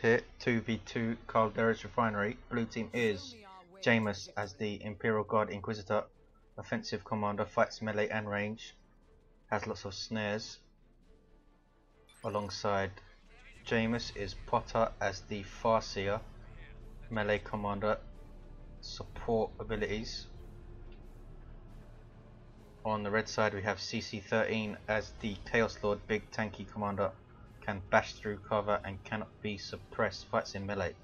here, 2v2 Calderis Refinery. Blue team is Jamus as the Imperial Guard Inquisitor, offensive commander, fights melee and range, has lots of snares. Alongside Jamus is Pottah as the Farseer, melee commander, support abilities. On the red side we have ccXIII as the Chaos Lord, big tanky commander, can bash through cover and cannot be suppressed, fights in melee.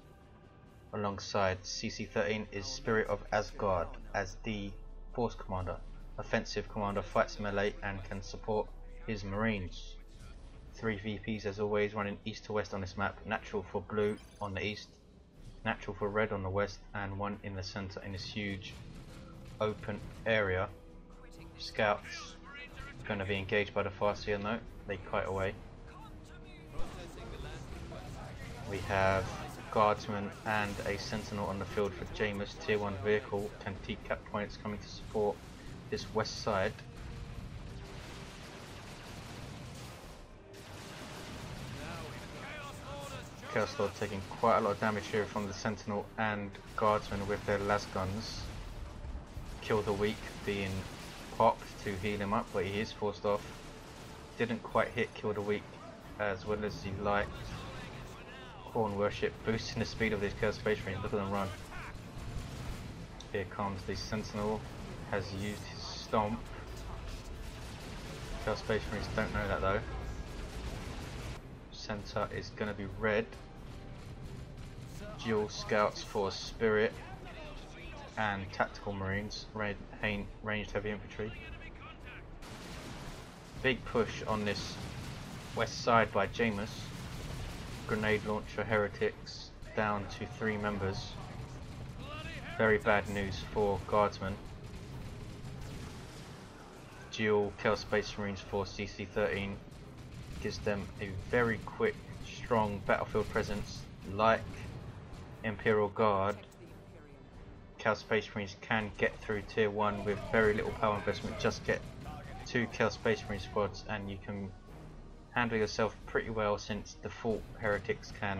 Alongside ccXIII is SPIRITofASGARD as the Force Commander, offensive commander, fights melee and can support his marines. 3 VPs as always, running east to west on this map, natural for blue on the east, natural for red on the west, and one in the centre in this huge open area. Scouts going to be engaged by the Farseer though, they kite away. We have guardsmen and a sentinel on the field for Jamus, tier 1 vehicle, 10 TCAP points coming to support this west side. Chaos Lord taking quite a lot of damage here from the sentinel and guardsmen with their las guns. Kill the weak being popped to heal him up, but he is forced off. Didn't quite hit Kill the Weak as well as he liked. Corn Worship boosting the speed of this Chaos Space Marine, look at them run. Here comes the Sentinel, has used his stomp. Chaos Space Marines don't know that though. Center is going to be red. Dual Scouts for Spirit and Tactical Marines, ranged heavy infantry. Big push on this west side by Jamus. Grenade launcher heretics down to 3 members. Very bad news for guardsmen. Dual Chaos Space Marines for ccXIII gives them a very quick, strong battlefield presence like Imperial Guard. Chaos Space Marines can get through tier 1 with very little power investment, just get 2 Chaos Space Marine squads and you can handle yourself pretty well, since default heretics can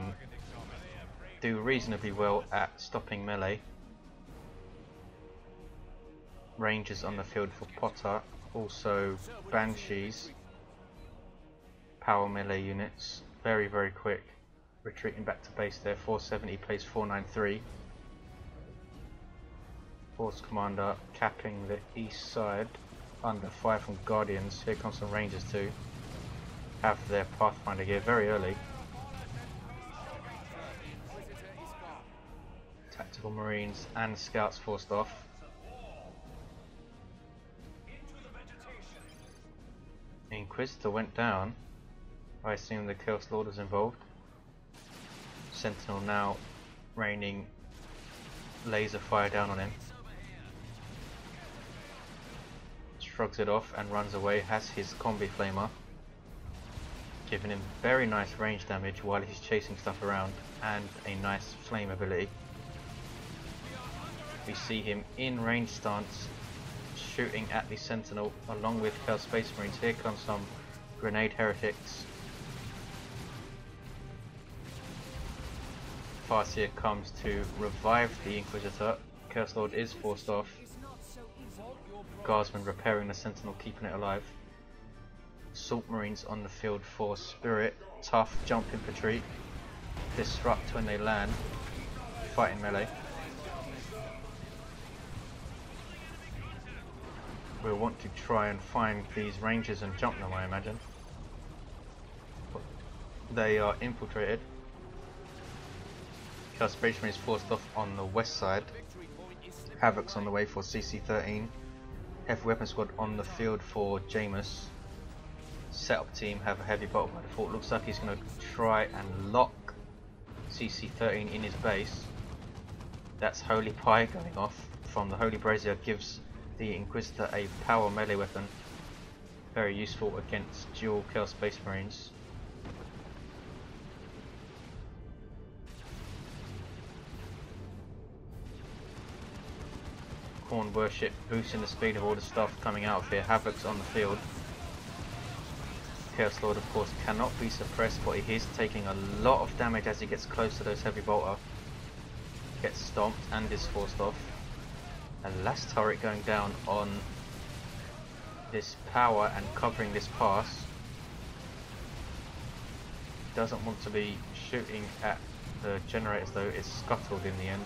do reasonably well at stopping melee. Rangers on the field for Pottah, also Banshees, power melee units, very quick, retreating back to base there. 470 plays 493. Force Commander capping the east side under fire from Guardians. Here comes some Rangers too, have their Pathfinder gear very early. Tactical Marines and Scouts forced off. The Inquisitor went down. I assume the Chaos Lord was involved. Sentinel now raining laser fire down on him. Shrugs it off and runs away, has his combi flamer, giving him very nice range damage while he's chasing stuff around, and a nice flame ability. We see him in range stance shooting at the sentinel along with Chaos Space Marines. Here comes some grenade heretics. Farseer comes to revive the Inquisitor. Chaos Lord is forced off. Guardsmen repairing the sentinel, keeping it alive. Assault Marines on the field for Spirit, tough jump infantry, disrupt when they land, fighting melee. We'll want to try and find these Rangers and jump them, I imagine. But they are infiltrated. Chaos Space Marines forced off on the west side. Havoc's on the way for ccXIII. Heavy Weapon Squad on the field for Jamus. Setup team have a heavy bolt by default. Looks like he's going to try and lock ccXIII in his base. That's Holy Pie going off from the Holy Brazier, gives the Inquisitor a power melee weapon. Very useful against dual Chaos Space Marines. Corn Worship boosting the speed of all the stuff coming out of here. Havoc's on the field. Chaos Lord of course cannot be suppressed, but he is taking a lot of damage as he gets close to those heavy bolter. Gets stomped and is forced off. And last turret going down on this power and covering this pass. Doesn't want to be shooting at the generators though, it's scuttled in the end.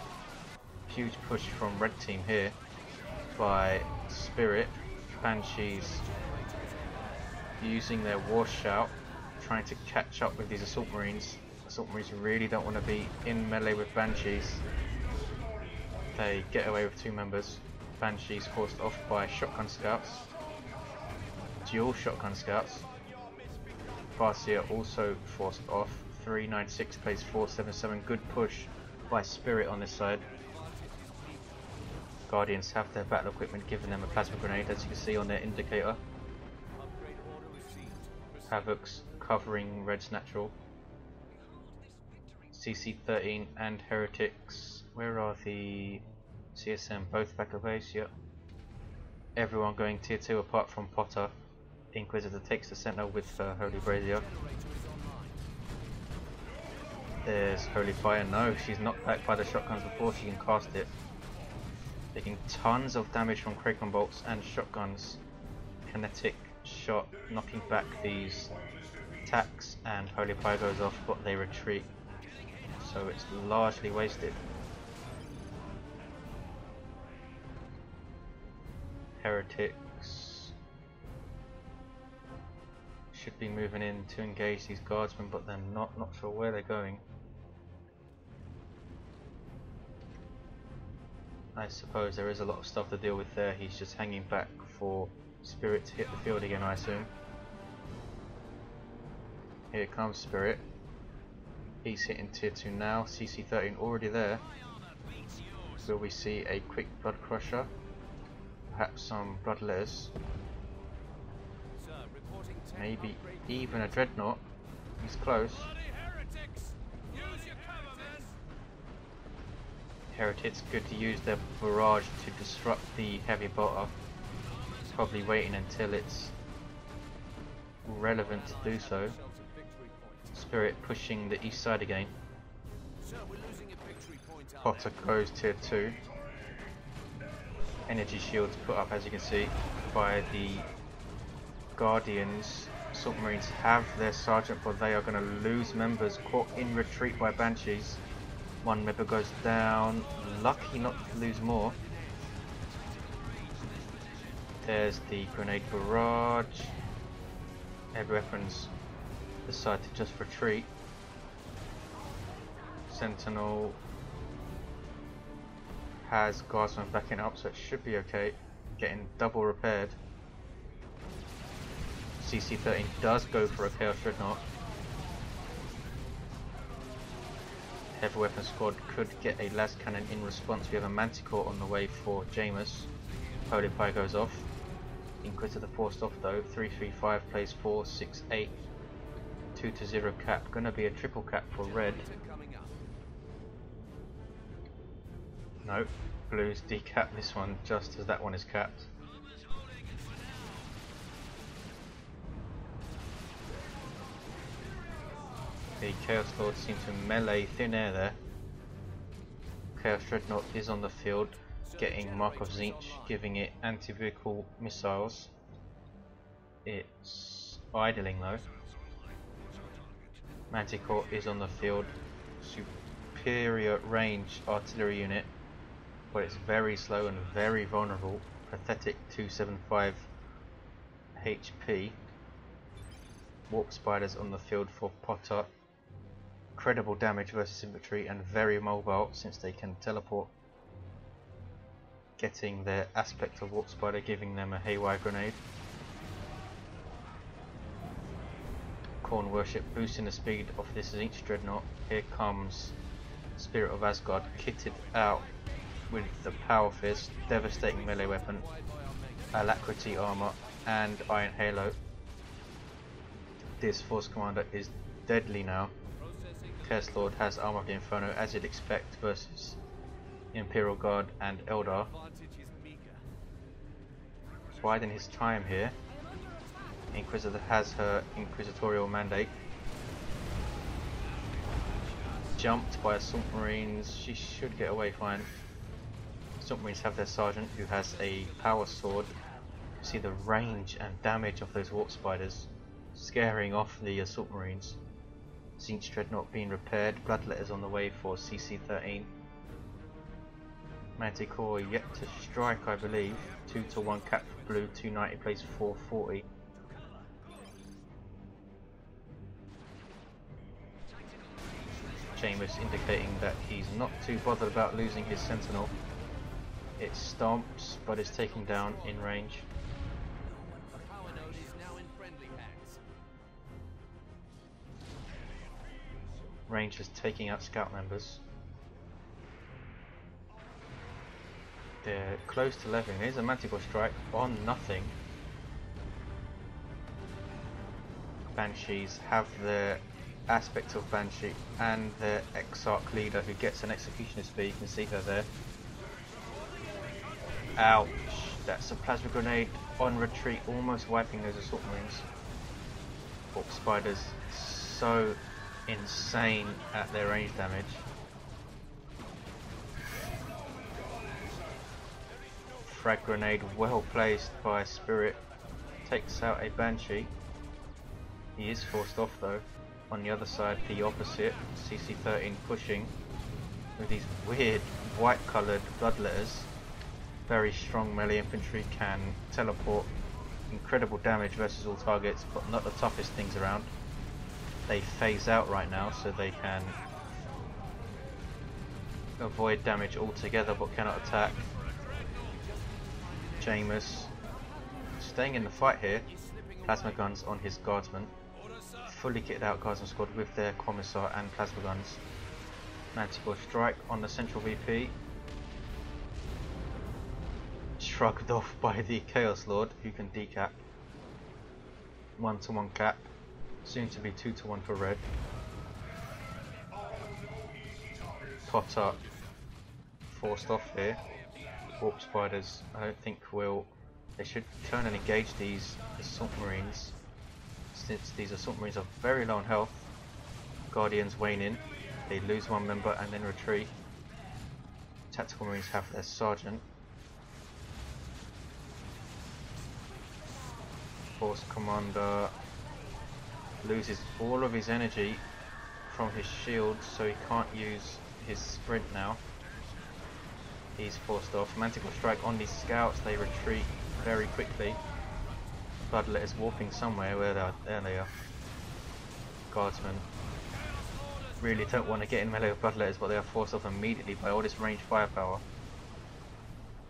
Huge push from red team here by Spirit. Banshees using their war shout, trying to catch up with these assault marines. Assault marines really don't want to be in melee with Banshees. They get away with 2 members. Banshees forced off by shotgun scouts. Dual shotgun scouts. Farseer also forced off. 396 plays 477. Good push by Spirit on this side. Guardians have their battle equipment giving them a plasma grenade, as you can see on their indicator. Havoc's covering Red's natural. CC-13 and Heretics. Where are the CSM? Both back at base, yep. Everyone going tier 2 apart from Pottah. Inquisitor takes the Sentinel with Holy Brazier. There's Holy Fire. No, she's knocked back by the shotguns before she can cast it. Taking tons of damage from Kraken bolts and shotguns. Kinetic shot knocking back these attacks, and Holy Fire goes off, but they retreat. So it's largely wasted. Heretics should be moving in to engage these guardsmen, but they're not sure where they're going. I suppose there is a lot of stuff to deal with there. He's just hanging back for Spirit to hit the field again, I assume. Here comes Spirit. He's hitting tier 2 now. CC-13 already there. Will we see a quick blood crusher? Perhaps some bloodletters. Maybe even a dreadnought. He's close. Heretics good to use their barrage to disrupt the heavy bolter. Probably waiting until it's relevant to do so. Spirit pushing the east side again. Pottah goes tier 2. Energy shields put up, as you can see, by the Guardians. Assault Marines have their sergeant, but they are going to lose members, caught in retreat by Banshees. 1 member goes down, lucky not to lose more. There's the grenade barrage. Heavy weapons decide to just retreat. Sentinel has guardsmen backing up, so it should be okay. Getting double repaired. CC-13 does go for a Chaos Dreadnought. Heavy weapon squad could get a las cannon in response. We have a Manticore on the way for Jamus. Holy Fire goes off. Inquisitor forced off though. 335 plays 468. 2-0 cap. Gonna be a triple cap for red. Nope. Blues decap this one just as that one is capped. The Chaos Lord seems to melee thin air there. Chaos Dreadnought is on the field, getting Mark of Zinch, giving it anti-vehicle missiles. It's idling though. Manticore is on the field, superior range artillery unit, but it's very slow and very vulnerable. Pathetic 275 HP. Warp Spiders on the field for Pottah. Incredible damage versus infantry and very mobile since they can teleport. Getting their aspect of Warp Spider, giving them a haywire grenade. Corn Worship boosting the speed of this Zinch Dreadnought. Here comes Spirit of Asgard kitted out with the Power Fist, devastating melee weapon, Alacrity armor and Iron Halo. This Force Commander is deadly now. Chaos Lord has Armor of the Inferno as you'd expect versus Imperial Guard and Eldar. Biding his time here. Inquisitor has her inquisitorial mandate. Jumped by assault marines. She should get away fine. Assault marines have their sergeant who has a power sword. You see the range and damage of those warp spiders scaring off the assault marines. Tzeentch Dreadnought being repaired. Bloodletters on the way for CC-13. Manticore yet to strike, I believe. 2-1 cap for blue. 290 plays 440. Jamus indicating that he's not too bothered about losing his sentinel. It stomps, but is taken down in range. Rangers taking out scout members. They're close to leveling. Here's a Manticore strike on nothing. Banshees have the aspect of Banshee and the Exarch leader who gets an executioner speed. You can see her there. Ouch! That's a plasma grenade on retreat, almost wiping those assault marines. Warp spiders so insane at their range damage. Frag grenade well placed by Spirit, takes out a Banshee. He is forced off though. On the other side, the opposite, CC-13 pushing with these weird white coloured bloodletters. Very strong melee infantry, can teleport incredible damage versus all targets, but not the toughest things around. They phase out right now, so they can avoid damage altogether but cannot attack. Jamus staying in the fight here. Plasma guns on his guardsmen. Fully kitted out guardsman squad with their commissar and plasma guns. Manticore strike on the central VP. Shrugged off by the Chaos Lord, who can decap. 1-1 cap. Soon to be 2-1 for red. Pottah forced off here. Warp spiders, I don't think will. They should turn and engage these assault marines, since these assault marines are very low on health. Guardians wane in. They lose one member and then retreat. Tactical marines have their sergeant. Force commander loses all of his energy from his shield, so he can't use his sprint now. He's forced off. Manticore strike on these scouts. They retreat very quickly. Bloodletters warping somewhere. Where they are. There they are. Guardsmen really don't want to get in melee with bloodletters, but they are forced off immediately by all this ranged firepower.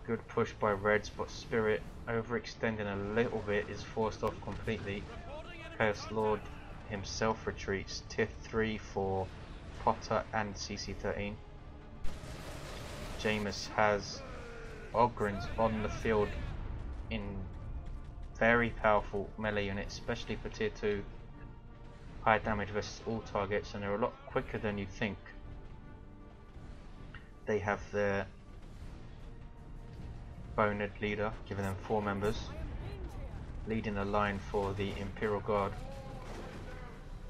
Good push by Reds, but Spirit overextending a little bit is forced off completely. Chaos Lord himself retreats. Tier 3 for Pottah and CC-13. Jamus has Ogrins on the field in very powerful melee units, especially for tier 2. High damage versus all targets, and they're a lot quicker than you'd think. They have their Baneblade leader, giving them 4 members, leading the line for the Imperial Guard.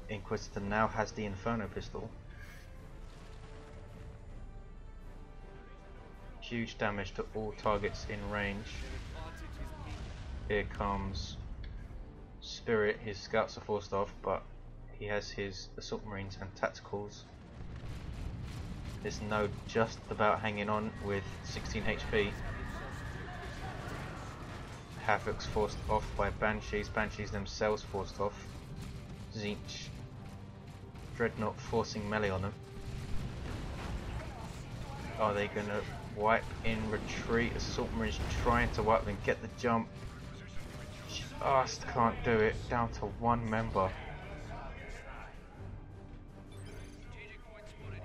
Inquisitor now has the Inferno pistol. Huge damage to all targets in range. Here comes Spirit. His scouts are forced off, but he has his assault marines and tacticals. This node just about hanging on with 16 HP. Havoc's forced off by Banshees. Banshees themselves forced off. Tzeentch Dreadnought forcing melee on them. Are they going to wipe in retreat? Assault marines trying to wipe them, get the jump. Just can't do it. Down to 1 member.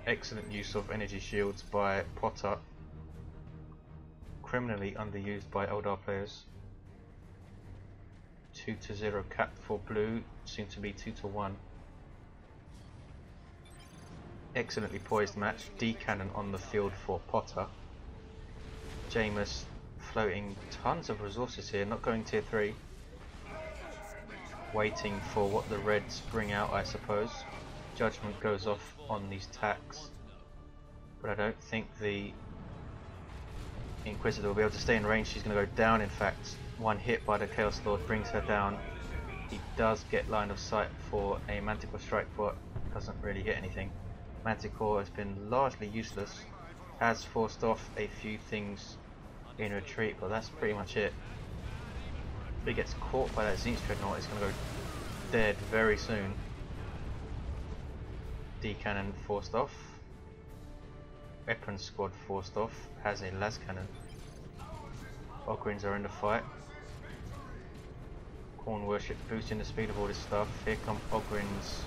Excellent use of energy shields by Pottah. Criminally underused by Eldar players. 2-0 cap for blue, soon to be 2-1. Excellently poised match. D cannon on the field for Pottah. Jamus floating tons of resources here, not going tier 3. waiting for what the Reds bring out, I suppose. Judgment goes off on these tacks, but I don't think the Inquisitor will be able to stay in range. She's going to go down. In fact, one hit by the Chaos Lord brings her down. He does get line of sight for a Manticore strike, but doesn't really hit anything. Manticore has been largely useless, has forced off a few things in retreat, but that's pretty much it. If he gets caught by that Zenith Dreadnought, he's going to go dead very soon. D cannon forced off. Weapon squad forced off. Has a las cannon. Ogrins are in the fight. Corn worship boosting the speed of all this stuff. Here come Ogrins.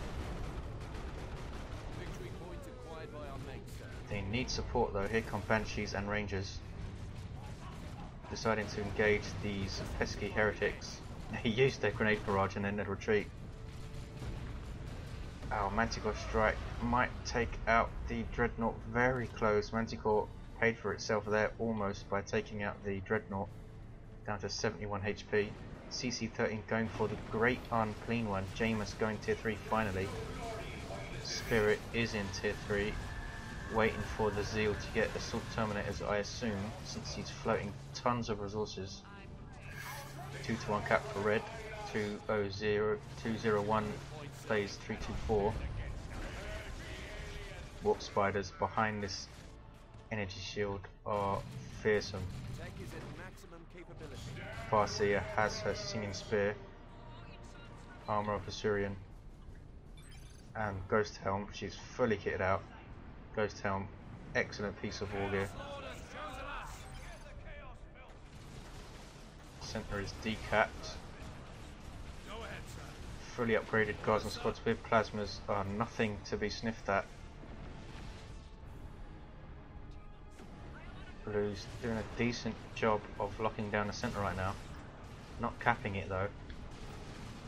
They need support though. Here come Banshees and Rangers. Deciding to engage these pesky heretics. They used their grenade barrage and then they'd retreat. Our Manticore strike might take out the Dreadnought very close. Manticore paid for itself there almost by taking out the Dreadnought down to 71 HP. ccXIII going for the great unclean one. Jamus going tier 3 finally. Spirit is in tier 3, waiting for the Zeal to get Assault Terminators, I assume, since he's floating tons of resources. 2-1 cap for red. 201 plays 324. Warp Spiders behind this energy shield are fearsome. Farseer has her Singing Spear, Armor of Assyrian, and Ghost Helm. She's fully kitted out. Ghost Helm, excellent piece of war gear. Center is decapped. Fully upgraded guards and squads with plasmas are nothing to be sniffed at. Blues doing a decent job of locking down the center right now. Not capping it though.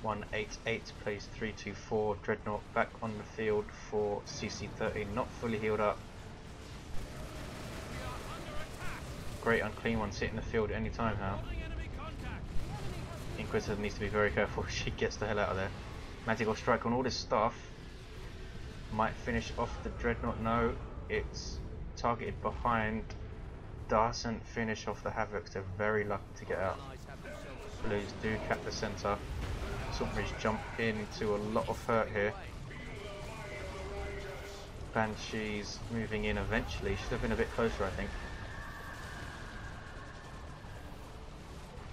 188 plays 324. Dreadnought back on the field for ccXIII, not fully healed up. Great unclean one sitting in the field any time now. Inquisitor needs to be very careful. She gets the hell out of there. Manticore strike on all this stuff. Might finish off the Dreadnought. No, it's targeted behind. Doesn't finish off the Havocs. They're very lucky to get out. Blues do cap the center. Submarines jump into a lot of hurt here. Banshees moving in eventually. Should have been a bit closer, I think.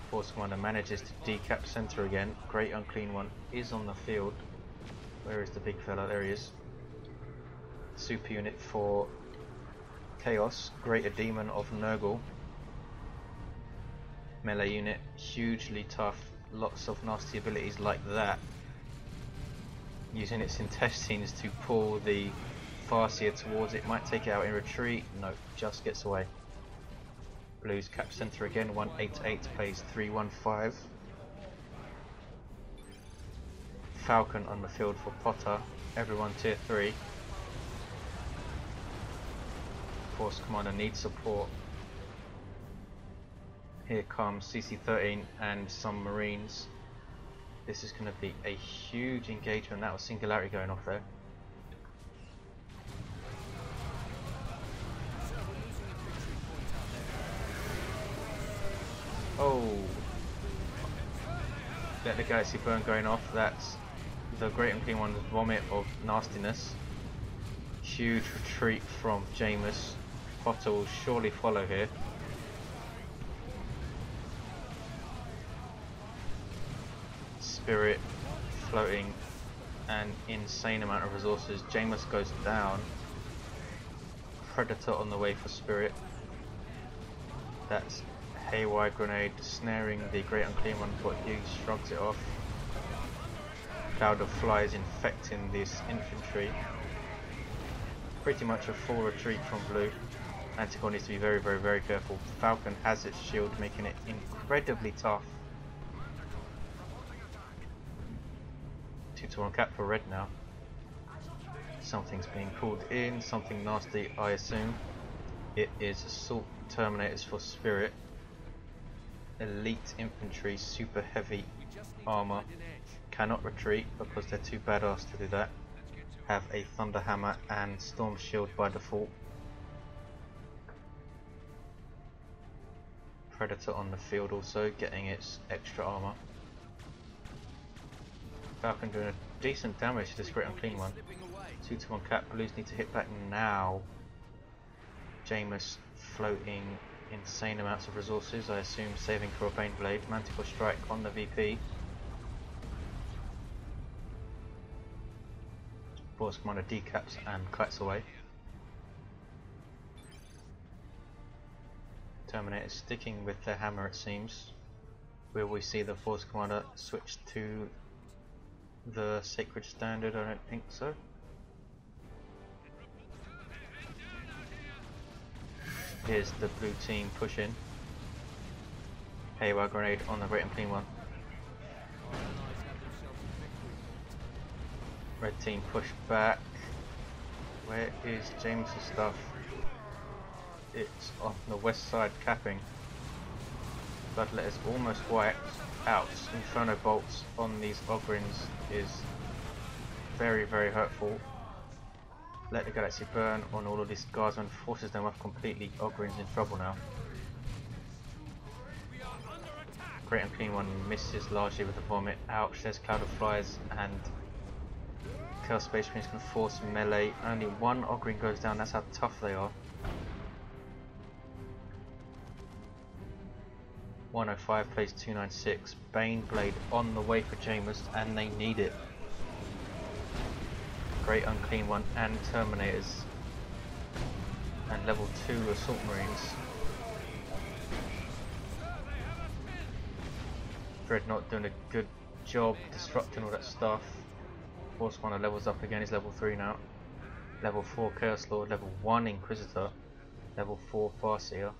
Force Commander manages to decap center again. Great unclean one is on the field. Where is the big fella? There he is. Super unit for Chaos. Greater Demon of Nurgle. Melee unit, hugely tough. Lots of nasty abilities like that. Using its intestines to pull the Farseer towards it. Might take it out in retreat. No, just gets away. Blues cap center again. 188 plays 315. Falcon on the field for Pottah. Everyone tier 3. Force Commander needs support. Here comes ccXIII and some Marines. This is going to be a huge engagement. That was Singularity going off there. Oh, let the Galaxy Burn going off. That's the Great Unclean One's vomit of nastiness. Huge retreat from Jamus. Pottah will surely follow here. Spirit floating an insane amount of resources. Jamus goes down. Predator on the way for Spirit. That's Haywire Grenade snaring the Great Unclean One, but he shrugs it off. Cloud of Flies infecting this infantry. Pretty much a full retreat from blue. Manticore needs to be very, very, very careful. Falcon has its shield, making it incredibly tough. 2-1 cap for red now. Something's being called in, something nasty, I assume. It is Assault Terminators for Spirit. Elite infantry, super heavy armor. cannot retreat because they're too badass to do that. Have a Thunder Hammer and Storm Shield by default. Predator on the field also, getting its extra armor. Falcon doing a decent damage to this Great Unclean One. 2-to-1 cap, Blues need to hit back now. Jamus floating insane amounts of resources, I assume saving for a Baneblade. Manticore Strike on the VP. Force Commander decaps and kites away. Terminator sticking with their hammer, it seems. Will we see the Force Commander switch to the Sacred Standard? I don't think so. Here's the blue team pushing. Haywire grenade on the Great Unclean One. Red team push back. Where is James' stuff? It's on the west side capping. Bloodletter's almost wiped out. Inferno bolts on these Ogrins is very, very hurtful. Let the Galaxy burn on all of these guardsmen, forces them off completely. Ogrin's in trouble now. Great Unclean One misses largely with the vomit. Ouch, there's Cloud of Flies and Chaos Space Marines can force melee. Only one Ogrin goes down, that's how tough they are. 105 plays 296. Baneblade on the way for Jamus, and they need it. Great Unclean One and Terminators. And level 2 Assault Marines. Dreadnought doing a good job disrupting all that stuff. Force Commander levels up again, he's level 3 now. Level 4 Chaos Lord, level 1 Inquisitor, level 4 Farseer.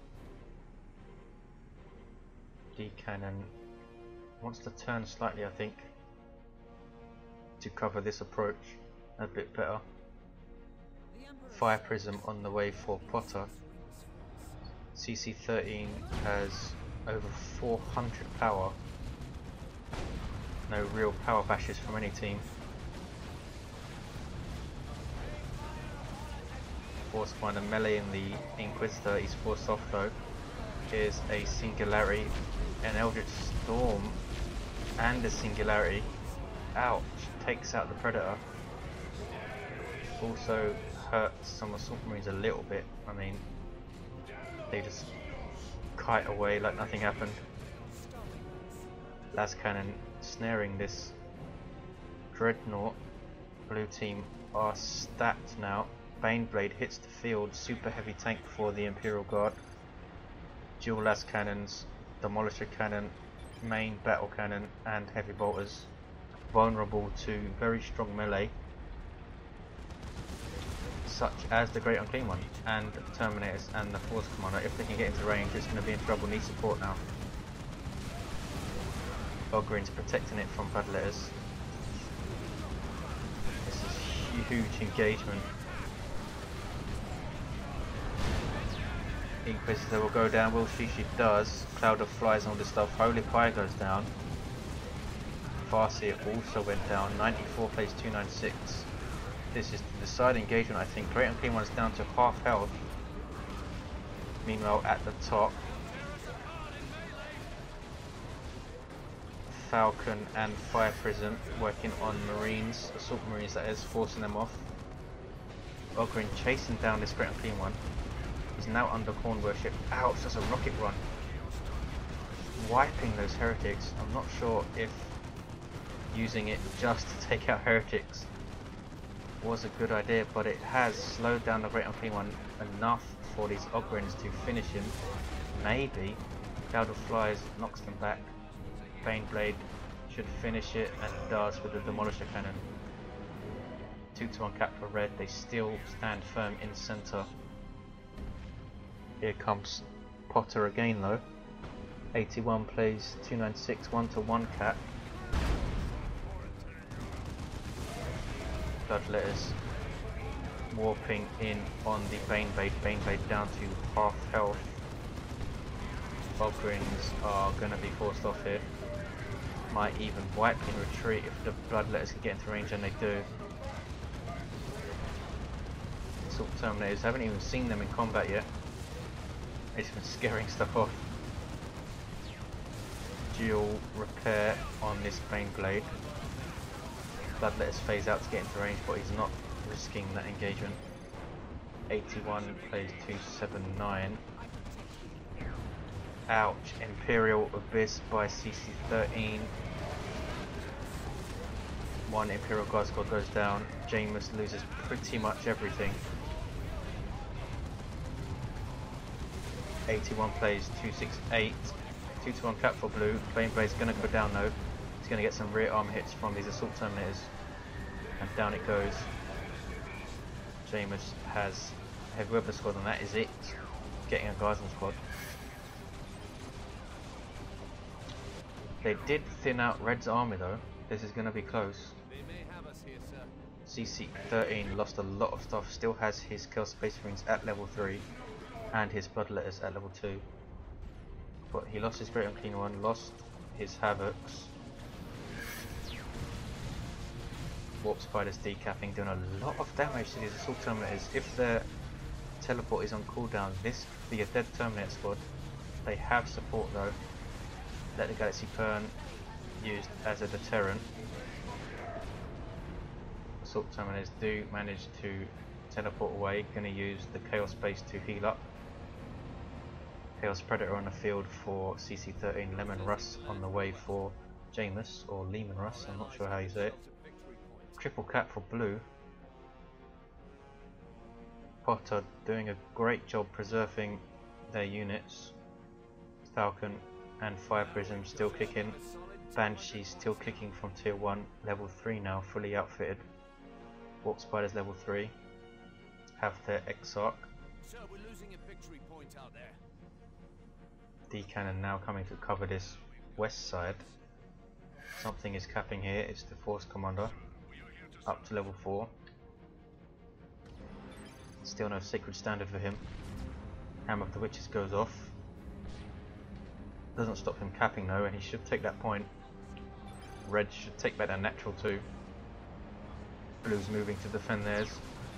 D-Cannon wants to turn slightly, I think, to cover this approach a bit better. Fire Prism on the way for Pottah. ccXIII has over 400 power. No real power bashes from any team. Force Commander melee in the Inquisitor, he's forced off though. Here's a Singularity, an Eldritch Storm, and a Singularity. Ouch, takes out the Predator. Also hurts some Assault Marines a little bit. I mean, they just kite away like nothing happened. Las Cannon snaring this Dreadnought. Blue team are stacked now. Baneblade hits the field, super heavy tank for the Imperial Guard. Dual Las Cannons, Demolisher Cannon, main Battle Cannon, and Heavy Bolters. Vulnerable to very strong melee, such as the Great Unclean One, and Terminators and the Force Commander. If they can get into range, it's going to be in trouble, need support now. Ogrin's protecting it from Bloodletters. This is huge engagement. Inquisitor will go down, will she? She does. Cloud of Flies and all this stuff. Holy Fire goes down. Farseer also went down. 94 plays 296. This is the side engagement, I think. Great Unclean One is down to half health. Meanwhile, at the top, Falcon and Fire Prism working on Marines, Assault Marines that is, forcing them off. Ogrin chasing down this Great Unclean One. He's now under Corn Worship. Ouch, that's a rocket run. Wiping those heretics. I'm not sure if using it just to take out heretics was a good idea, but it has slowed down the Great Unclean One enough for these Ogrins to finish him. Maybe Cloud of Flies knocks them back. Baneblade should finish it, and does with the Demolisher Cannon. 2-to-1 cap for red. They still stand firm in center. Here comes Pottah again though. 81 plays 296, 1-to-1 cap. Bloodletters warping in on the Baneblade. Baneblade down to half health. Ogrins are going to be forced off here. might even wipe in retreat if the Bloodletters can get into range, and they do. Assault Terminators, haven't even seen them in combat yet. They've just been scaring stuff off. Dual repair on this Baneblade. Bloodletters phase out to get into range, but he's not risking that engagement. 81 plays 279. Ouch. Imperial Abyss by ccXIII. One Imperial Guard squad goes down. Jamus loses pretty much everything. 81 plays 268. 2-1 cap for blue. Baneblade's gonna go down though. He's gonna get some rear arm hits from these assault terminators. And down it goes. Jamus has heavy weapon squad, and that is it. Getting a Guardsman squad. They did thin out Red's army though. This is gonna be close. ccXIII lost a lot of stuff. Still has his Chaos Space Marines at level 3 and his Bloodletters at level 2. But he lost his Great Unclean One, lost his Havocs. Warp Spiders decapping, doing a lot of damage to these Assault Terminators. If their teleport is on cooldown, this could be a dead Terminator squad. They have support though. Let the Galaxy Pern used as a deterrent. Assault Terminators do manage to teleport away. Going to use the Chaos Base to heal up. Chaos Predator on the field for ccXIII. Lemon Russ on the way for Jamus, or Lehman Russ, I'm not sure how you say it. Triple cap for blue. Pottah doing a great job preserving their units. Falcon and Fire Prism still kicking. Banshee still kicking from tier 1, level 3 now, fully outfitted. Warp Spiders level 3. Have their Exarch. Sir, we're losing a victory point out there. D-Cannon now coming to cover this west side. Something is capping here, it's the Force Commander. Up to level 4. Still no Sacred Standard for him. Hammer of the Witches goes off. Doesn't stop him capping though, and he should take that point. Red should take back that natural too. Blue's moving to defend theirs.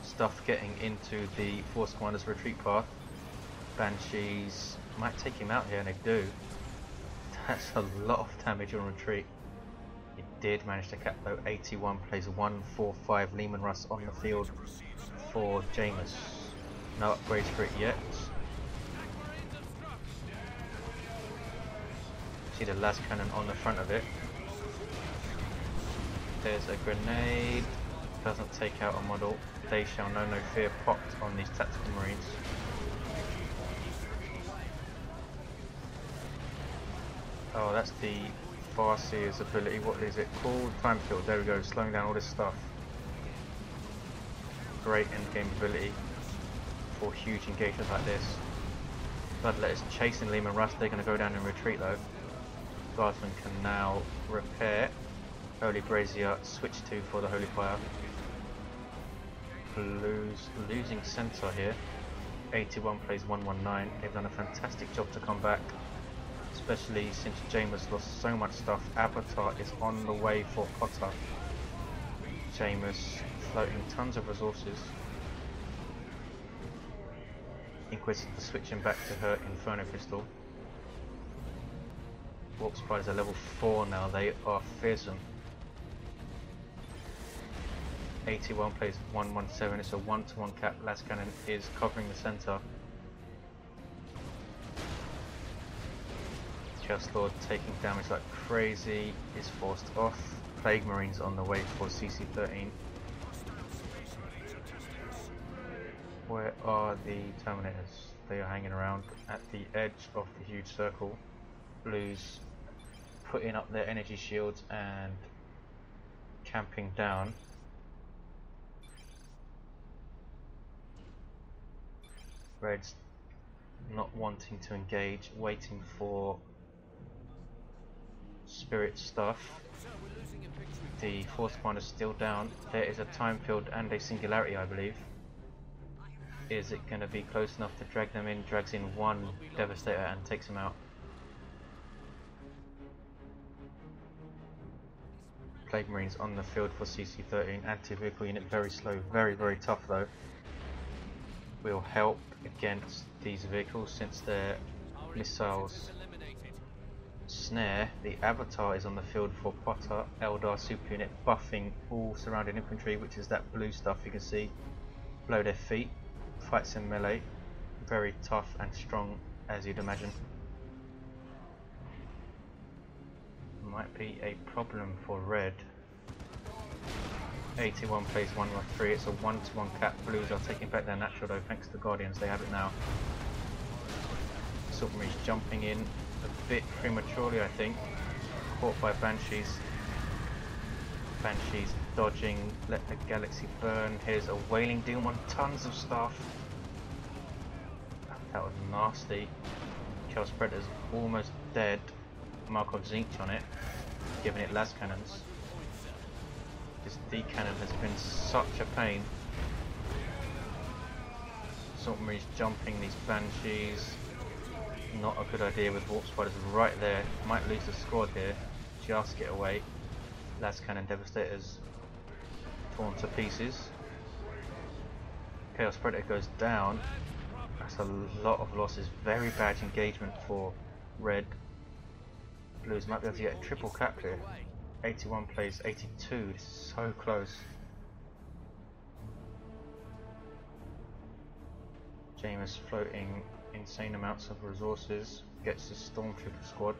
Stuff getting into the Force Commander's retreat path. Banshees might take him out here, and they do. That's a lot of damage on retreat. It did manage to cap though. 81 plays 145 Lehman Russ on the field for Jamus. No upgrades for it yet. See the las cannon on the front of it. There's a grenade. Doesn't take out a model. They shall know no fear popped on these tactical marines. Oh, that's the Farseer's ability. What is it called? Time field. There we go. Slowing down all this stuff. Great endgame ability for huge engagements like this. Bloodletters chasing Lehman Russ. They're going to go down in retreat though. Guardsman can now repair. Holy Brazier switch to for the Holy Fire. Blues losing center here. 81 plays 119. They've done a fantastic job to come back, especially since Jamus lost so much stuff. Avatar is on the way for Pottah. Jamus floating tons of resources. Inquisitor switching back to her Inferno Pistol. Warp Spiders are level 4 now, they are fearsome. 81 plays 117, it's a 1-to-1 cap. Las Cannon is covering the center. Chaos Lord taking damage like crazy, is forced off. Plague Marines on the way for ccXIII. Where are the Terminators? They are hanging around at the edge of the huge circle. Blues putting up their energy shields and camping down. Red's not wanting to engage, waiting for spirit stuff. The Force Commander is still down. There is a time field and a singularity, I believe. Is it going to be close enough to drag them in? Drags in one Devastator and takes him out. Plague Marines on the field for CC-13. Anti-vehicle unit very slow, very tough though. Will help against these vehicles since their missiles snare. The Avatar is on the field for Pottah, Eldar super unit, buffing all surrounding infantry, which is that blue stuff you can see below their feet. Fights in melee, very tough and strong as you'd imagine. Might be a problem for red. 81 plays 1-3, it's a 1-to-1 cap. Blues are taking back their natural though, thanks to the Guardians, they have it now. Submarines jumping in a bit prematurely I think, caught by Banshees. Banshees dodging, let the galaxy burn. Here's a whaling doom on tons of stuff. That was nasty. Chaos Predator's almost dead. Mark of Zinch on it, giving it las cannons. This D cannon has been such a pain. Submarines jumping these Banshees. Not a good idea with Warp Spiders right there. Might lose the squad here. Just get away. Las cannon devastators torn to pieces. Chaos Predator goes down. That's a lot of losses. Very bad engagement for red. Blues might be able to get a triple cap here. 81 plays 82, this is so close. Jamus floating insane amounts of resources, gets his Stormtrooper squad.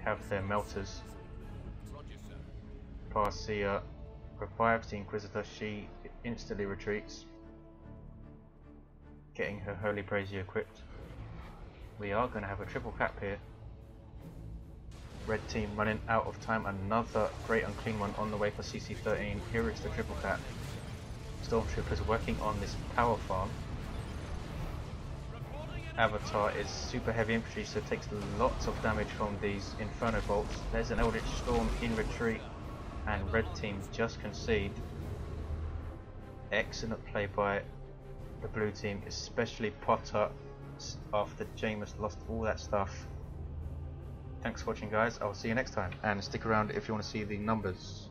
Have their melters. Farseer revives the Inquisitor, she instantly retreats, getting her Holy Brazier equipped. We are going to have a triple cap here. Red team running out of time, another great unclean one on the way for CC-13. Here is the triple cap. Stormtroopers working on this power farm. Avatar is super heavy infantry, so it takes lots of damage from these Inferno bolts. There's an Eldritch Storm in retreat, and red team just concede. Excellent play by the blue team, especially Pottah after Jamus lost all that stuff. Thanks for watching guys, I'll see you next time, and stick around if you want to see the numbers.